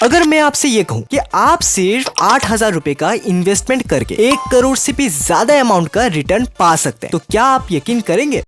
अगर मैं आपसे ये कहूँ कि आप सिर्फ 8,000 रुपए का इन्वेस्टमेंट करके 1 करोड़ से भी ज्यादा अमाउंट का रिटर्न पा सकते हैं, तो क्या आप यकीन करेंगे?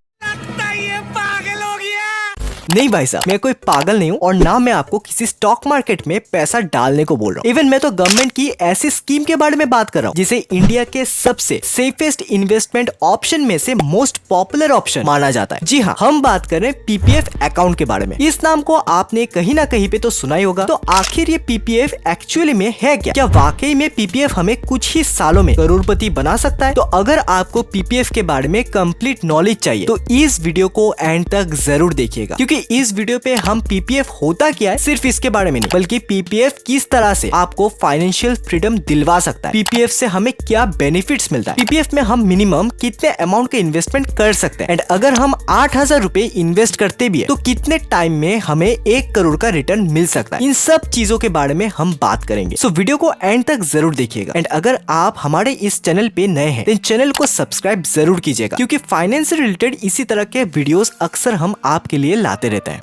नहीं भाई साहब, मैं कोई पागल नहीं हूँ और ना मैं आपको किसी स्टॉक मार्केट में पैसा डालने को बोल रहा हूँ। इवन मैं तो गवर्नमेंट की ऐसी स्कीम के बारे में बात कर रहा हूँ जिसे इंडिया के सबसे सेफेस्ट इन्वेस्टमेंट ऑप्शन में से मोस्ट पॉपुलर ऑप्शन माना जाता है। जी हाँ, हम बात कर रहे हैं पीपीएफ अकाउंट के बारे में। इस नाम को आपने कहीं ना कहीं पे तो सुना ही होगा। तो आखिर ये पीपीएफ एक्चुअली में है क्या वाकई में पीपीएफ हमें कुछ ही सालों में करोड़पति बना सकता है? तो अगर आपको पीपीएफ के बारे में कंप्लीट नॉलेज चाहिए तो इस वीडियो को एंड तक जरूर देखिएगा, क्योंकि इस वीडियो पे हम पीपीएफ होता क्या है सिर्फ इसके बारे में नहीं, बल्कि पीपीएफ किस तरह से आपको फाइनेंशियल फ्रीडम दिलवा सकता है, पीपीएफ से हमें क्या बेनिफिट्स मिलता है, पीपीएफ में हम मिनिमम कितने अमाउंट का इन्वेस्टमेंट कर सकते हैं, एंड अगर हम 8,000 रुपए इन्वेस्ट करते भी है तो कितने टाइम में हमें 1 करोड़ का रिटर्न मिल सकता है। इन सब चीजों के बारे में हम बात करेंगे। सो वीडियो को एंड तक जरूर देखिएगा। एंड अगर आप हमारे इस चैनल पे नए हैं तो चैनल को सब्सक्राइब जरूर कीजिएगा, क्योंकि फाइनेंस से रिलेटेड इसी तरह के वीडियोस अक्सर हम आपके लिए लाते रहते हैं।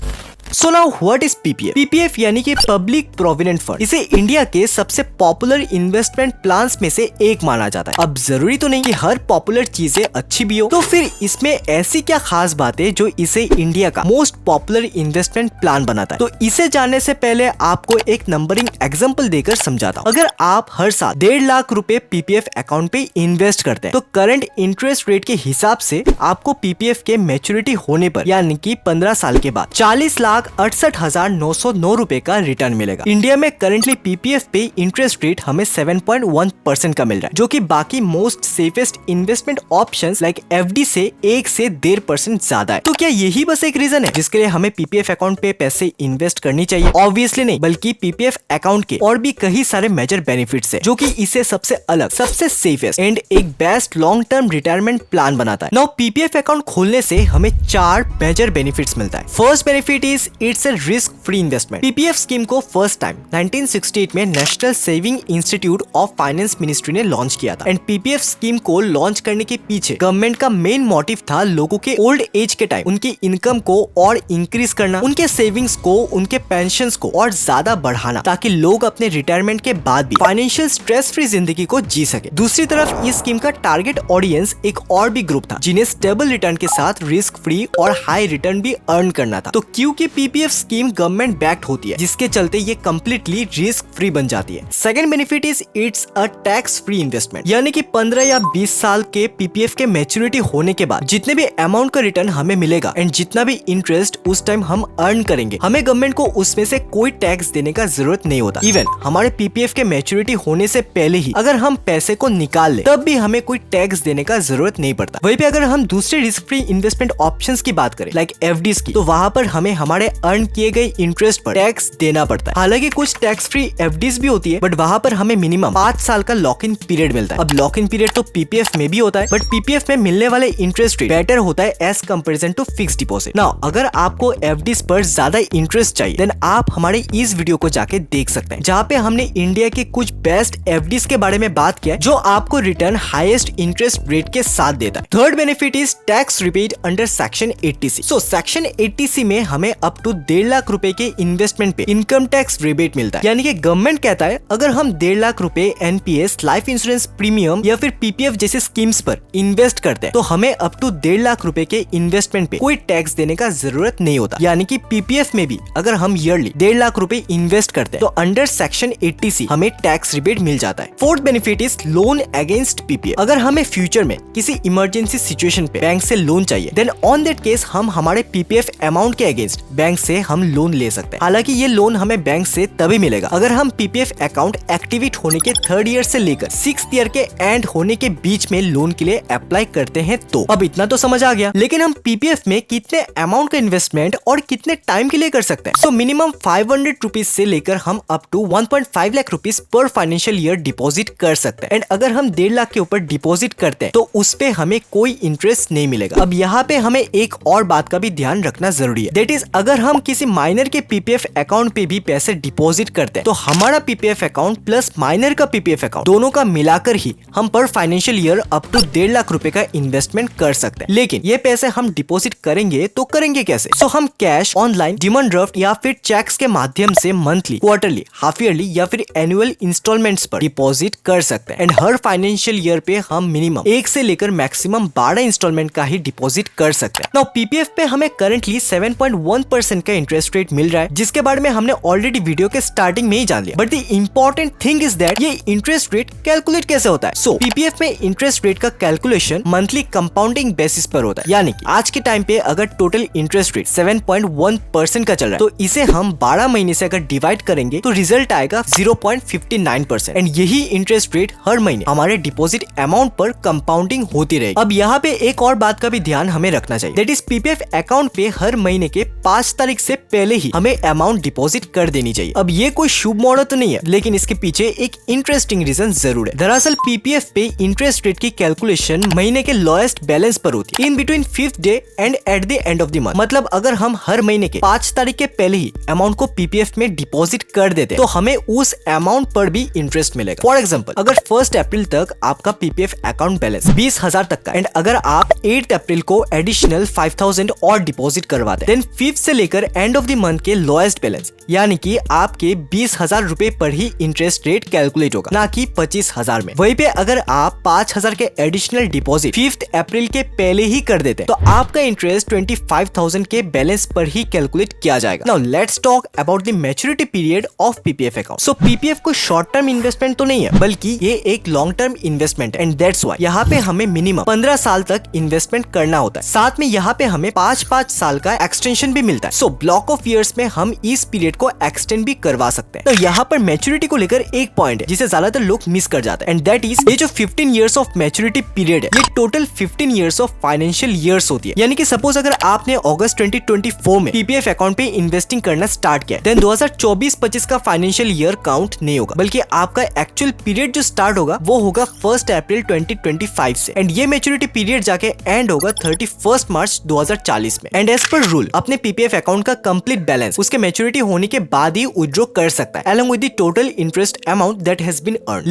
So now what is PPF? PPF यानी कि पब्लिक प्रोविडेंट फंड। इसे इंडिया के सबसे पॉपुलर इन्वेस्टमेंट प्लान्स में से एक माना जाता है। अब जरूरी तो नहीं कि हर पॉपुलर चीजें अच्छी भी हो, तो फिर इसमें ऐसी क्या खास बात है जो इसे इंडिया का मोस्ट पॉपुलर इन्वेस्टमेंट प्लान बनाता है? तो इसे जानने से पहले आपको एक नंबरिंग एग्जाम्पल देकर समझाता हूँ। अगर आप हर साल 1.5 लाख रुपए पीपीएफ अकाउंट पे इन्वेस्ट करते हैं तो करंट इंटरेस्ट रेट के हिसाब से आपको पीपीएफ के मैच्योरिटी होने पर यानी कि 15 साल के बाद 40,68,909 रुपए का रिटर्न मिलेगा। इंडिया में करंटली पीपीएफ पे इंटरेस्ट रेट हमें 7.1% का मिल रहा है, जो कि बाकी most safest investment options like FD से 1 से 1.5% ज्यादा है। तो क्या यही बस एक रीजन है जिसके लिए हमें पीपीएफ अकाउंट पे पैसे इन्वेस्ट करनी चाहिए? ऑब्वियसली नहीं, बल्कि पीपीएफ अकाउंट के और भी कई सारे मेजर बेनिफिट्स है जो कि इसे सबसे अलग, सबसे सेफेस्ट एंड एक best long term retirement plan बनाता है। नाउ पीपीएफ अकाउंट खोलने से हमें 4 मेजर बेनिफिट्स मिलता है। First benefit is it's a risk free investment. PPF scheme को फर्स्ट टाइम 1968 में national saving institute of finance ministry ने लॉन्च किया था। एंड पीपीएफ स्कीम को लॉन्च करने के पीछे गवर्नमेंट का मेन मोटिव था लोगों के ओल्ड एज के टाइम उनकी इनकम को और इंक्रीज करना, उनके सेविंग्स को, उनके पेंशन को और ज्यादा बढ़ाना, ताकि लोग अपने रिटायरमेंट के बाद भी फाइनेंशियल स्ट्रेस फ्री जिंदगी को जी सके। दूसरी तरफ इस स्कीम का टारगेट ऑडियंस एक और भी ग्रुप था जिन्हें स्टेबल रिटर्न के साथ रिस्क फ्री और हाई रिटर्न भी अर्न करना था। तो क्योंकि पीपीएफ स्कीम गवर्नमेंट बैक्ड होती है, जिसके चलते ये कम्प्लीटली रिस्क फ्री बन जाती है। Second benefit is it's a tax free investment, यानी कि 15 या 20 साल के पीपीएफ के मैच्योरिटी होने के बाद जितने भी अमाउंट का रिटर्न हमें मिलेगा एंड जितना भी इंटरेस्ट उस टाइम हम अर्न करेंगे, हमें गवर्नमेंट को उसमें से कोई टैक्स देने का जरूरत नहीं होता। इवन हमारे पीपीएफ के मैच्योरिटी होने से पहले ही अगर हम पैसे को निकाल ले तब भी हमें कोई टैक्स देने का जरूरत नहीं पड़ता। वहीं पे अगर हम दूसरे रिस्क फ्री इन्वेस्टमेंट ऑप्शंस की बात करें लाइक एफडीज की, तो वहां पर हमें हमारे अर्न किए गए इंटरेस्ट पर टैक्स देना पड़ता है। हालांकि कुछ टैक्स फ्री एफडीज भी होती है, बट वहां पर हमें मिनिमम 5 साल का लॉक इन पीरियड मिलता है। अब लॉक इन पीरियड तो पीपीएफ में भी होता है, बट पीपीएफ में मिलने वाले इंटरेस्ट रेट बेटर होता है as comparison to fixed deposit. Now अगर आपको एफडीज पर ज्यादा इंटरेस्ट चाहिए देन आप हमारे इस वीडियो को जाके देख सकते हैं, जहाँ पे हमने इंडिया के कुछ बेस्ट एफडीज के बारे में बात किया जो आपको रिटर्न हाईएस्ट इंटरेस्ट रेट के साथ देता है। Third benefit is tax rebate under section 80C। So section 80C में हमें अप टू 1.5 लाख रुपए के इन्वेस्टमेंट पे इनकम टैक्स रिबेट मिलता है। यानी कि गवर्नमेंट कहता है अगर हम 1.5 लाख रुपए एनपीएस, लाइफ इंश्योरेंस प्रीमियम या फिर पीपीएफ जैसे स्कीम्स पर इन्वेस्ट करते हैं तो हमें अप टू 1.5 लाख रुपए के इन्वेस्टमेंट पे कोई टैक्स देने का जरूरत नहीं होता। यानी कि पीपीएफ में भी अगर हम ईयरली 1.5 लाख रुपए इन्वेस्ट करते हैं तो अंडर सेक्शन 80C हमें टैक्स रिबेट मिल जाता है। Fourth benefit is loan against PPF. अगर हमें फ्यूचर में किसी इमरजेंसी सिचुएशन पे बैंक से लोन चाहिए देन ऑन दैट केस हम हमारे पीपीएफ अमाउंट के अगेंस्ट बैंक से हम लोन ले सकते हैं। हालांकि ये लोन हमें बैंक से तभी मिलेगा अगर हम पीपीएफ अकाउंट एक्टिवेट होने के 3rd ईयर से लेकर 6th ईयर के एंड होने के बीच में लोन के लिए अप्लाई करते हैं। तो अब इतना तो समझ आ गया, लेकिन हम पीपीएफ में कितने अमाउंट का इन्वेस्टमेंट और कितने टाइम के लिए कर सकते हैं? सो मिनिमम 500 रुपीज से लेकर हम अप टू 1.5 लाख रुपीज पर फाइनेंशियल ईयर डिपॉजिट कर सकते हैं। एंड अगर हम 1.5 लाख के ऊपर डिपॉजिट करते हैं तो उस पे हमें कोई इंटरेस्ट नहीं मिलेगा। अब यहाँ पे हमें एक और बात का भी ध्यान रखना जरूरी है, दैट इज अगर अगर हम किसी माइनर के पीपीएफ अकाउंट पे भी पैसे डिपॉजिट करते हैं तो हमारा पीपीएफ अकाउंट प्लस माइनर का पीपीएफ अकाउंट दोनों का मिलाकर ही हम पर financial year up to 1.5 lakh रुपए का इन्वेस्टमेंट कर सकते हैं। लेकिन ये पैसे हम डिपॉजिट करेंगे तो करेंगे कैसे? सो हम कैश, ऑनलाइन, डिमांड ड्राफ्ट या फिर चेक्स के माध्यम से मंथली, क्वार्टरली, हाफ ईयरली या फिर एनुअल इंस्टॉलमेंट्स पर डिपॉजिट कर सकते हैं। एंड हर फाइनेंशियल ईयर पे हम मिनिमम 1 से लेकर मैक्सिमम 12 इंस्टॉलमेंट का ही डिपॉजिट कर सकते हैं। नाउ पीपीएफ पे हमें करंटली 7.1% का इंटरेस्ट रेट मिल रहा है, जिसके बारे में हमने ऑलरेडी वीडियो के स्टार्टिंग में ही जान लिया। But the important thing is that ये इंटरेस्ट रेट कैलकुलेट कैसे होता है। सो पीपीएफ में इंटरेस्ट रेट का कैलकुलेशन मंथली कंपाउंडिंग बेसिस पर होता है, यानी कि आज के टाइम पे अगर टोटल इंटरेस्ट रेट 7.1% का चल रहा है तो इसे हम 12 महीने से अगर डिवाइड करेंगे तो रिजल्ट आएगा 0.59%। एंड यही इंटरेस्ट रेट हर महीने हमारे डिपॉजिट अमाउंट पर कंपाउंडिंग होती रहेगी। अब यहाँ पे एक और बात का भी ध्यान हमें रखना चाहिए, दैट इज पीपीएफ अकाउंट पे हर महीने के 5 तारीख से पहले ही हमें अमाउंट डिपॉजिट कर देनी चाहिए। अब ये कोई शुभ मोड़ तो नहीं है, लेकिन इसके पीछे एक इंटरेस्टिंग रीजन जरूर है। दरअसल पीपीएफ पे इंटरेस्ट रेट की कैलकुलेशन महीने के लोएस्ट बैलेंस पर होती है, in between 5th day and at the end of the month. मतलब अगर हम हर महीने के 5 तारीख के पहले ही अमाउंट को पीपीएफ में डिपॉजिट कर देते तो हमें उस अमाउंट पर भी इंटरेस्ट मिलेगा। फॉर एग्जाम्पल, अगर 1 अप्रैल तक आपका पीपीएफ अकाउंट बैलेंस 20,000 तक का एंड अगर आप 8 अप्रैल को एडिशनल 5,000 और डिपॉजिट करवाते देन 5th से लेकर एंड ऑफ द मंथ के लोएस्ट बैलेंस यानी कि आपके 20,000 रुपए पर ही इंटरेस्ट रेट कैलकुलेट होगा, ना कि 25,000 में। वहीं पे अगर आप 5,000 के एडिशनल डिपॉजिट 5th अप्रैल के पहले ही कर देते तो आपका इंटरेस्ट 25,000 के बैलेंस पर ही कैलकुलेट किया जाएगा। Now let's talk about the maturity period of PPF account. So PPF को शॉर्ट टर्म इन्वेस्टमेंट तो नहीं है, बल्कि ये एक लॉन्ग टर्म इन्वेस्टमेंट है एंड दैट्स व्हाई यहाँ पे हमें मिनिमम 15 साल तक इन्वेस्टमेंट करना होता है। साथ में यहाँ पे हमें 5-5 साल का एक्सटेंशन भी मिलता है। सो ब्लॉक ऑफ ईयर्स में हम इस पीरियड को एक्सटेंड भी करवा सकते हैं। तो यहाँ पर मैच्योरिटी को लेकर एक पॉइंट है जिसे ज्यादातर लोग मिस कर जाते हैं एंड दैट इज ये जो 15 इयर्स ऑफ मैच्योरिटी पीरियड है, ये total 15 years of financial years होती है। यानी कि सपोज अगर आपने अगस्त 2024 में पीपीएफ अकाउंट पे इन्वेस्टिंग करना स्टार्ट किया देन 2024-25 का फाइनेंशियल ईयर काउंट नहीं होगा, बल्कि आपका एक्चुअल पीरियड जो स्टार्ट होगा वो होगा 1 अप्रैल 2025 से एंड ये मैच्योरिटी पीरियड जाके एंड होगा 31 मार्च 2040 में। एंड एज पर रूल अपने पीपीएफ अकाउंट का कंप्लीट बैलेंस उसके मैच्योरिटी होने के बाद ही विथड्रॉ कर सकता है along with the total interest amount that has been earned।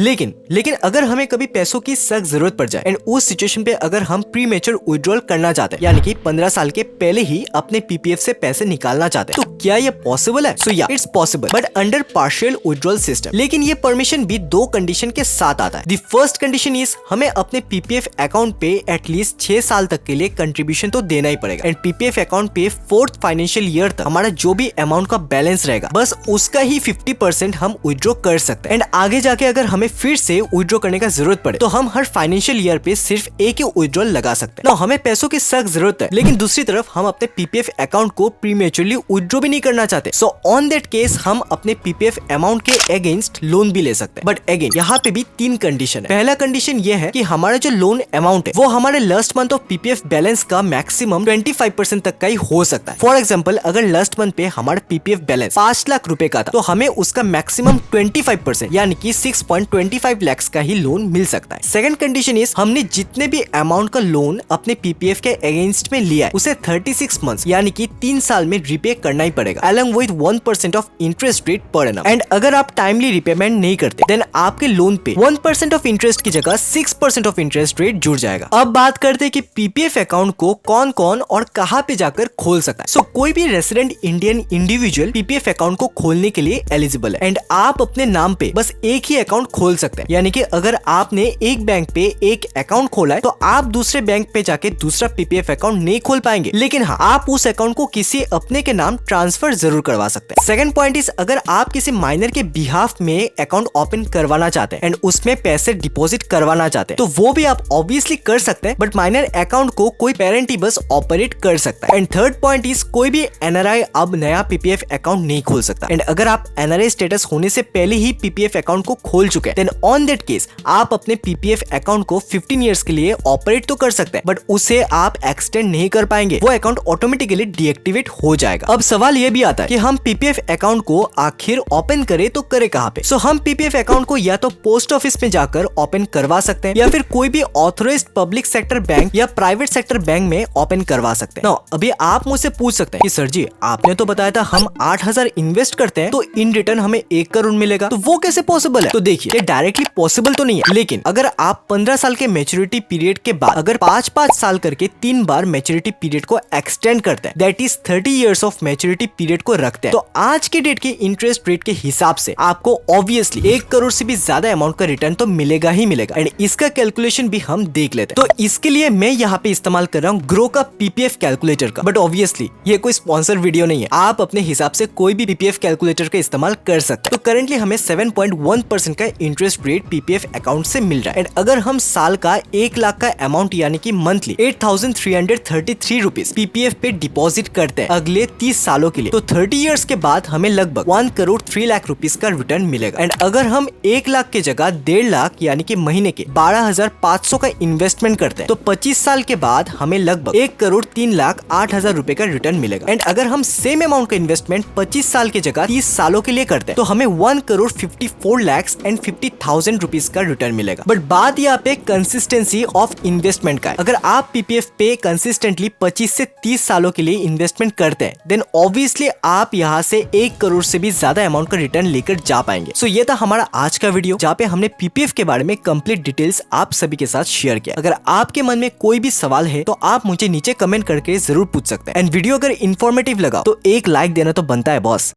लेकिन अगर हमें कभी पैसों की सख्त जरूरत पड़ जाए एंड उस सिचुएशन पे अगर हम प्रीमेच्योर विथड्रॉल करना चाहते हैं, यानी कि 15 साल के पहले ही अपने पीपीएफ से पैसे निकालना चाहते हैं, तो क्या ये पॉसिबल है? सो या it's possible but under partial withdrawal system. लेकिन ये परमिशन भी 2 कंडीशन के साथ आता है। द फर्स्ट कंडीशन इज हमें अपने पीपीएफ अकाउंट पे एटलीस्ट 6 साल तक के लिए कंट्रीब्यूशन तो देना ही पड़ेगा एंड पीपीएफ अकाउंट पे 4th फाइनेंशियल ईयर तक हमारा जो भी अमाउंट का बैलेंस रहेगा बस उसका ही 50% हम विथड्रॉ कर सकते हैं। एंड आगे जाके अगर हमें फिर से विथड्रॉ करने का जरूरत पड़े तो हम हर फाइनेंशियल ईयर पे सिर्फ एक ही विथड्रॉल लगा सकते हैं। हमें पैसों की सख्त जरूरत है, लेकिन दूसरी तरफ हम अपने पीपीएफ अकाउंट को प्रीमेच्योरली विथड्रॉ भी नहीं करना चाहते। सो ऑन दैट केस हम अपने पीपीएफ अमाउंट के अगेंस्ट लोन भी ले सकते हैं। बट अगेन यहाँ पे भी 3 कंडीशन है। पहला कंडीशन ये है कि हमारा जो लोन अमाउंट है वो हमारे last month of PPF balance का मैक्सिमम 25% तक का ही हो सकता है। फॉर एग्जाम्पल, अगर लास्ट मंथ पे हमारा पीपीएफ बैलेंस 5 लाख रुपए का था तो हमें उसका मैक्सिमम 25% यानी कि 6.25 लाख का ही लोन मिल सकता है। सेकंड कंडीशन इज हमने जितने भी अमाउंट का लोन अपने पीपीएफ के अगेंस्ट में लिया है उसे 36 मंथ्स यानी कि 3 साल में रिपे करना ही पड़ेगा along with 1% of interest rate per annum. And अगर आप टाइमली रिपेमेंट नहीं करते देन आपके लोन पे 1% ऑफ इंटरेस्ट की जगह 6% ऑफ इंटरेस्ट रेट जुड़ जाएगा। अब बात करते हैं कि पीपीएफ अकाउंट को कौन कौन और कहां पे जाकर खोल सकता है। सो कोई भी resident Indian individual PPF account को खोलने के लिए एलिजिबल है एंड आप अपने नाम पे बस एक ही अकाउंट खोल सकते हैं। यानी कि अगर आपने एक बैंक पे एक अकाउंट खोला है तो आप दूसरे बैंक पे जाके दूसरा पीपीएफ अकाउंट नहीं खोल पाएंगे, लेकिन हाँ आप उस अकाउंट को किसी अपने के नाम ट्रांसफर जरूर करवा सकते हैं। सेकंड पॉइंट इज अगर आप किसी माइनर के बिहाफ में अकाउंट ओपन करवाना चाहते हैं एंड उसमें पैसे डिपॉजिट करवाना चाहते हैं तो वो भी आप ऑब्वियसली कर सकते हैं, बट माइनर अकाउंट को कोई पेरेंट ही बस ऑपरेट कर सकता है। एंड थर्ड पॉइंट इज कोई भी एनआरआई अब नया पीपीएफ अकाउंट नहीं खोल सकता। एंड अगर आप एनआरआई स्टेटस होने से पहले ही पीपीएफ अकाउंट को खोल चुके हैं देन ऑन दैट केस आप अपने पीपीएफ अकाउंट को 15 इयर्स के लिए ऑपरेट तो कर सकते हैं, बट उसे आप एक्सटेंड नहीं कर पाएंगे, वो अकाउंट ऑटोमेटिकली डीएक्टिवेट हो जाएगा। अब सवाल ये भी आता है कि हम पीपीएफ अकाउंट को आखिर ओपन करें तो करें कहाँ पे? सो हम पीपीएफ अकाउंट को या तो पोस्ट ऑफिस में जाकर ओपन करवा सकते हैं या फिर कोई भी ऑथराइज्ड पब्लिक सेक्टर बैंक या प्राइवेट सेक्टर बैंक में ओपन करवा सकते हैं। अभी आप मुझसे पूछ सकते हैं कि सर जी आपने तो बताया था हम 8,000 इन्वेस्ट करते हैं तो इन रिटर्न हमें 1 करोड़ मिलेगा, तो वो कैसे पॉसिबल है? तो देखिए ये डायरेक्टली पॉसिबल तो नहीं है, लेकिन अगर आप 15 साल के मैच्योरिटी पीरियड के बाद अगर 5-5 साल करके 3 बार मैच्योरिटी पीरियड को एक्सटेंड करते हैं, that is 30 years of maturity period को रखते हैं, तो आज के डेट के इंटरेस्ट रेट के हिसाब से आपको ऑब्वियसली 1 करोड़ से भी ज्यादा अमाउंट का रिटर्न तो मिलेगा ही मिलेगा। एंड इसका कैलकुलेशन भी हम देख लेते हैं। तो इसके लिए मैं यहाँ पे इस्तेमाल कर रहा हूँ ग्रो का पीपीएफ कैलकुलेटर का, बट ऑब्वियसली ये कोई स्पॉन्सर वीडियो नहीं है, आप अपने हिसाब से कोई भी पीपीएफ कैलकुलेटर का इस्तेमाल कर सकते हैं। तो करंटली हमें 7.1% का इंटरेस्ट रेट पीपीएफ अकाउंट से मिल रहा है। एंड अगर हम साल का 1 लाख का अमाउंट यानी कि मंथली 8,333 रुपीज पीपीएफ पे डिपॉजिट करते हैं अगले 30 सालों के लिए, तो 30 इयर्स के बाद हमें लगभग 1 करोड़ 3 लाख रुपीज का रिटर्न मिलेगा। एंड अगर हम 1 लाख के जगह 1.5 लाख यानी कि महीने के 12,500 का इन्वेस्टमेंट करते हैं, तो 25 साल के बाद हमें लगभग 1 करोड़ 3 लाख 8,000 रुपए का रिटर्न मिलेगा। एंड अगर हम सेम अमाउंट का इन्वेस्टमेंट 25 साल के जगह 30 सालों के लिए करते हैं, तो हमें 1 करोड़ 54 लाख एंड 50,000 रुपीज का रिटर्न मिलेगा। बट बात यहाँ पे कंसिस्टेंसी ऑफ इन्वेस्टमेंट का है। अगर आप पीपीएफ पे कंसिस्टेंटली 25 से 30 सालों के लिए इन्वेस्टमेंट करते हैं, देन ऑब्वियसली आप यहाँ से 1 करोड़ से भी ज्यादा अमाउंट का रिटर्न लेकर जा पाएंगे। सो ये था हमारा आज का वीडियो जहाँ पे हमने पीपीएफ के बारे में कंप्लीट डिटेल्स आप सभी के साथ शेयर किया। अगर आपके मन में कोई भी सवाल है तो आप मुझे नीचे कमेंट करके जरूर पूछ सकते हैं। एंड वीडियो अगर इन्फॉर्मेटिव लगा तो एक लाइक देना तो बनता है बॉस।